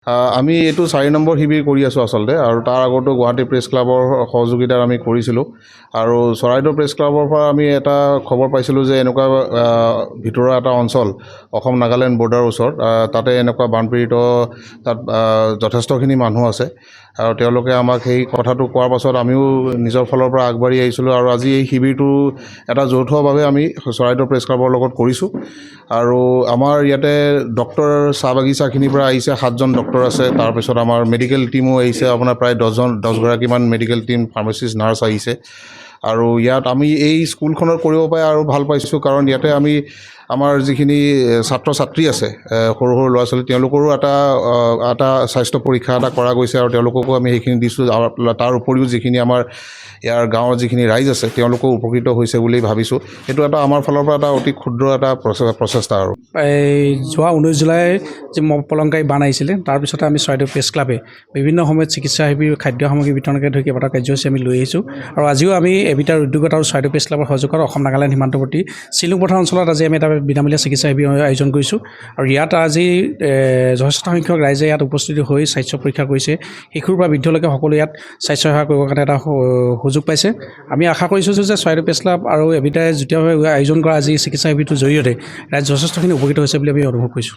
আমি এইটো 4 নম্বৰ শিবিৰ কৰি আছোঁ আচলতে, আৰু তাৰ আগতো গুৱাহাটী প্ৰেছ ক্লাবৰ সহযোগিতাত আমি কৰিছিলোঁ। আৰু চৰাইদেউ প্ৰেছ ক্লাবৰ পৰা আমি এটা খবৰ পাইছিলোঁ যে এনেকুৱা ভিতৰুৱা এটা অঞ্চল, অসম নাগালেণ্ড বৰ্ডাৰৰ ওচৰত, তাতে এনেকুৱা বানপীড়িত তাত যথেষ্টখিনি মানুহ আছে। আৰু তেওঁলোকে আমাক সেই কথাটো কোৱাৰ পাছত আমিও নিজৰ ফালৰ পৰা আগবাঢ়ি আহিছিলোঁ, আৰু আজি এই শিবিৰটো এটা যৌথভাৱে আমি চৰাইদেউ প্ৰেছ ক্লাবৰ লগত কৰিছোঁ। আৰু আমাৰ ইয়াতে ডক্টৰ চাহ বাগিচাখিনিৰ পৰা আহিছে, 7জন ডক্টৰ আছে। তাৰপিছত আমাৰ মেডিকেল টিমো আহিছে, আপোনাৰ প্ৰায় 10গৰাকীমান মেডিকেল টিম, ফাৰ্মাচিষ্ট, নাৰ্ছ আহিছে। আৰু ইয়াত আমি এই স্কুলখনত কৰিব পাই আৰু ভাল পাইছোঁ, কাৰণ ইয়াতে আমি আমাৰ যিখিনি ছাত্ৰ ছাত্ৰী আছে, সৰু সৰু ল'ৰা ছোৱালী, তেওঁলোকৰো এটা স্বাস্থ্য পৰীক্ষা এটা কৰা গৈছে, আৰু তেওঁলোককো আমি সেইখিনি দিছোঁ। তাৰ উপৰিও যিখিনি আমাৰ ইয়াৰ গাঁৱৰ যিখিনি ৰাইজ আছে, তেওঁলোকো উপকৃত হৈছে বুলি ভাবিছোঁ। সেইটো এটা আমাৰ ফালৰ পৰা এটা অতি ক্ষুদ্ৰ এটা প্ৰচেষ্টা। আৰু এই যোৱা 19 জুলাইৰ যি প্ৰলয়ংকাৰী বান আহিছিলে, তাৰপিছতে আমি চৰাইদেউ প্ৰেছ ক্লাবে বিভিন্ন সময়ত চিকিৎসা শিবিৰ, খাদ্য সামগ্ৰী বিতৰণকে ধৰি কেইবাটা কাৰ্যসূচী আমি লৈ আহিছোঁ। আৰু আজিও আমি এবিটাৰ উদ্যোগত আৰু চৰাইদেউ প্ৰেছ ক্লাবৰ সহযোগত অসম নাগালেণ্ড সীমান্তৱৰ্তী চিলুং পথাৰ অঞ্চলত আজি আমি এটা বিনামূলীয়া চিকিৎসা শিবিৰ আয়োজন কৰিছোঁ। আৰু ইয়াত আজি যথেষ্ট সংখ্যক ৰাইজে ইয়াত উপস্থিত হৈ স্বাস্থ্য পৰীক্ষা কৰিছে। শিশুৰ পৰা বৃদ্ধলৈকে সকলো ইয়াত স্বাস্থ্যসেৱা কৰিবৰ কাৰণে এটা সুযোগ পাইছে। আমি আশা কৰিছোঁ যে চৰাইদেউ প্ৰেছ ক্লাব আৰু এবিটাৰে যুটীয়াভাৱে আয়োজন কৰা আজি চিকিৎসা শিবিৰটোৰ জৰিয়তে ৰাইজ যথেষ্টখিনি উপকৃত হৈছে বুলি আমি অনুভৱ কৰিছোঁ।